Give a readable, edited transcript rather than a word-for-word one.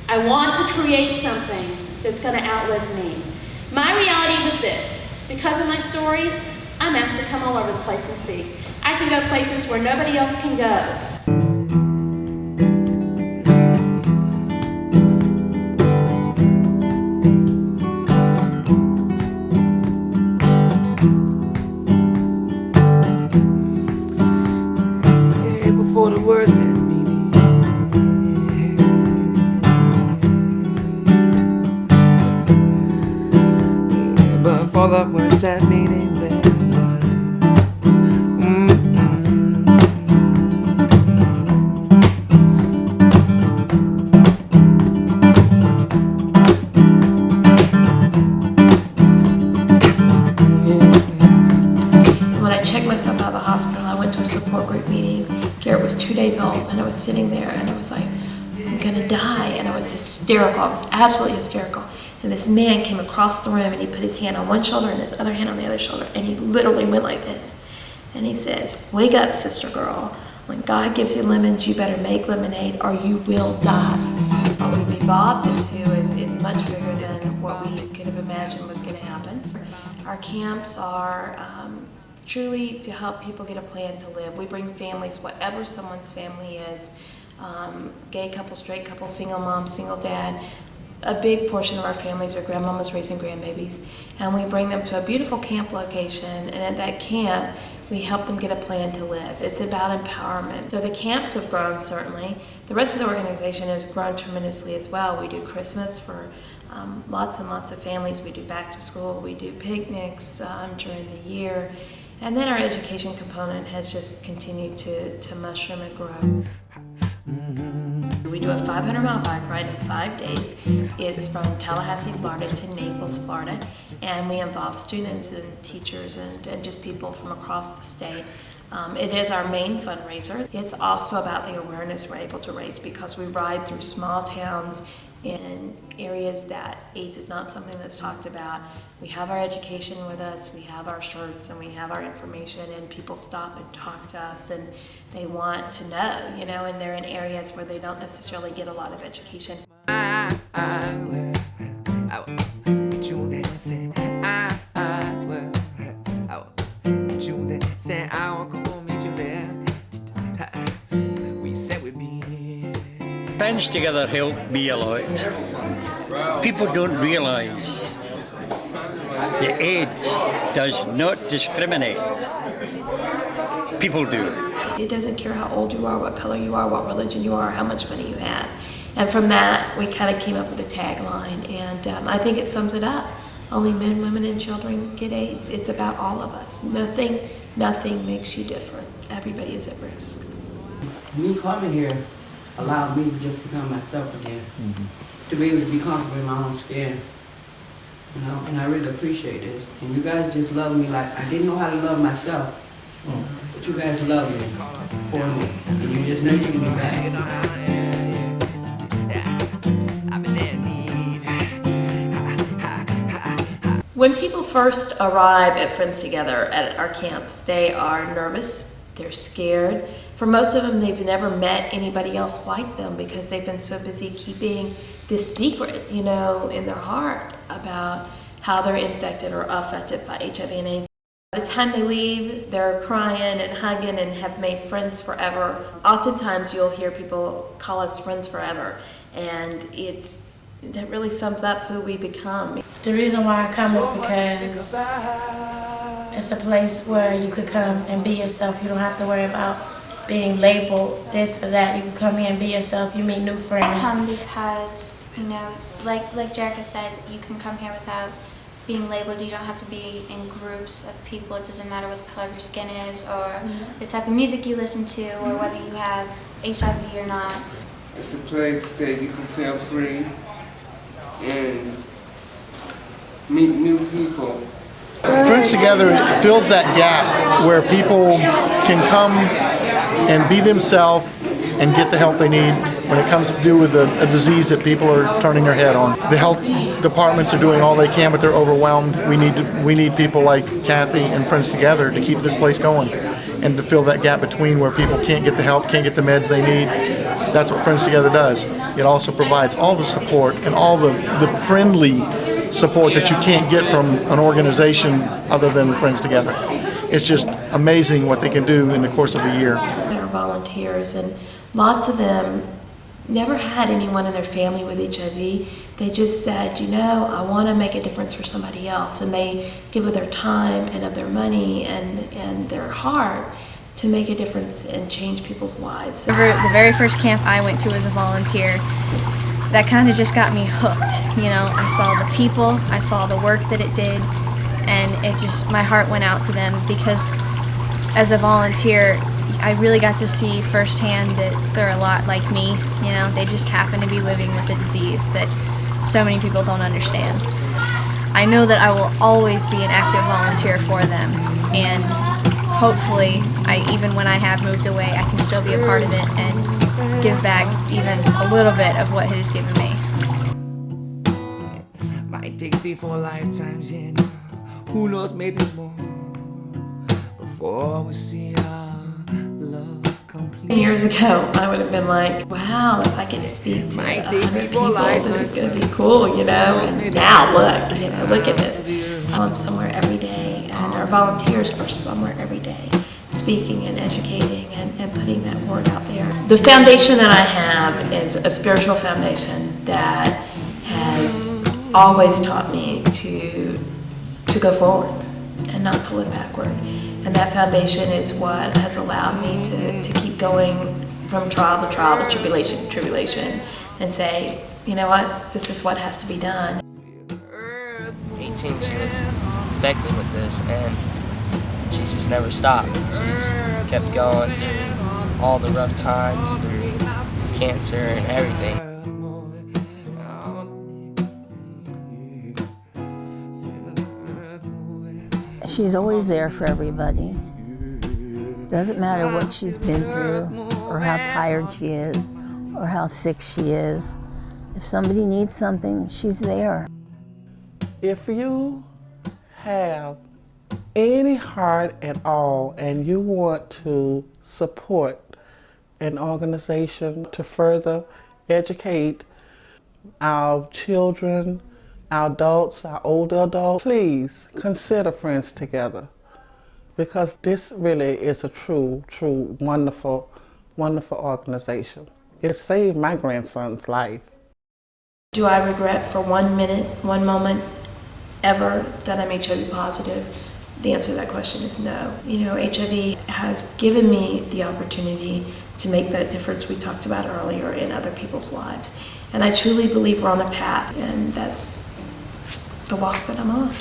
I want to create something that's going to outlive me. My reality was this. Because of my story, I'm asked to come all over the place and speak. I can go places where nobody else can go. Before the words had meaning, but for the words had meaning, there was When I checked myself out of the hospital, I went to a support group meeting. Garrett was 2 days old, and I was sitting there, and I was like, I'm gonna die, and I was hysterical. I was absolutely hysterical. And this man came across the room, and he put his hand on one shoulder and his other hand on the other shoulder, and he literally went like this. And he says, wake up, sister girl. When God gives you lemons, you better make lemonade, or you will die. What we've evolved into is much bigger than what we could have imagined was gonna happen. Our camps are truly to help people get a plan to live. We bring families, whatever someone's family is, gay couple, straight couple, single mom, single dad. A big portion of our families are grandmamas raising grandbabies, and we bring them to a beautiful camp location, and at that camp, we help them get a plan to live. It's about empowerment. So the camps have grown, certainly. The rest of the organization has grown tremendously as well. We do Christmas for lots and lots of families. We do back to school. We do picnics during the year. And then our education component has just continued to mushroom and grow. We do a 500-mile bike ride in 5 days. It's from Tallahassee, Florida to Naples, Florida. And we involve students and teachers and just people from across the state. It is our main fundraiser. It's also about the awareness we're able to raise because we ride through small towns in areas that AIDS is not something that's talked about. We have our education with us, we have our shirts, and we have our information, and people stop and talk to us, and they want to know, and they're in areas where they don't necessarily get a lot of education. Friends together help me a lot. People don't realise the AIDS does not discriminate. People do. It doesn't care how old you are, what color you are, what religion you are, how much money you have. And from that, we kind of came up with a tagline, and I think it sums it up. Only men, women, and children get AIDS. It's about all of us. Nothing makes you different. Everybody is at risk. me coming here allowed me to just become myself again. To be able to be comfortable in my own skin. And I really appreciate this. And you guys just love me like I didn't know how to love myself. But you guys love me for me. And you just know you can be back. When people first arrive at Friends Together at our camps, they are nervous, they're scared. For most of them, they've never met anybody else like them because they've been so busy keeping this secret, in their heart about how they're infected or affected by HIV and AIDS. By the time they leave, they're crying and hugging and have made friends forever. Oftentimes, you'll hear people call us friends forever, and that really sums up who we become. The reason why I come is because it's a place where you could come and be yourself. You don't have to worry about being labeled this or that. You can come here and be yourself. You meet new friends. I come because, like Jerica said, you can come here without being labeled. You don't have to be in groups of people. It doesn't matter what the color of your skin is or the type of music you listen to or whether you have HIV or not. It's a place that you can feel free and meet new people. Friends Together fills that gap where people can come and be themselves and get the help they need when it comes to do with a disease that people are turning their head on. The health departments are doing all they can, but they're overwhelmed. We need people like Cathy and Friends Together to keep this place going and to fill that gap between where people can't get the help, can't get the meds they need. That's what Friends Together does. It also provides all the support and all the friendly support that you can't get from an organization other than Friends Together. It's just amazing what they can do in the course of a year. There are volunteers, and lots of them never had anyone in their family with HIV. They just said, you know, I want to make a difference for somebody else, and they give of their time and of their money and their heart to make a difference and change people's lives. The very first camp I went to as a volunteer, that kind of just got me hooked. You know, I saw the people, I saw the work that it did, and it just, my heart went out to them, because as a volunteer, I really got to see firsthand that they're a lot like me. You know, they just happen to be living with a disease that so many people don't understand. I know that I will always be an active volunteer for them, and hopefully, even when I have moved away, I can still be a part of it and give back even a little bit of what it has given me. Might take 3-4 lifetimes, yeah. Who knows, maybe more, before we see our love complete. Years ago, I would have been like, wow, if I get to speak to 100 people, this is going to be cool, you know? And now look, you know, look at this. I'm somewhere every day, and our volunteers are somewhere every day, speaking and educating and putting that word out there. The foundation that I have is a spiritual foundation that has always taught me to go forward and not to look backward. And that foundation is what has allowed me to keep going from trial to trial to tribulation, and say, you know what, this is what has to be done. 18, she was infected with this, and she just never stopped. She just kept going through all the rough times, through cancer and everything. She's always there for everybody. Doesn't matter what she's been through, or how tired she is, or how sick she is. If somebody needs something, she's there. If you have any heart at all and you want to support an organization to further educate our children, our adults, our older adults, please consider Friends Together, because this really is a true, wonderful, wonderful organization. It saved my grandson's life. Do I regret for 1 minute, 1 moment ever that I'm HIV positive? The answer to that question is no. You know, HIV has given me the opportunity to make that difference we talked about earlier in other people's lives. And I truly believe we're on a path, and that's the walk that I'm on.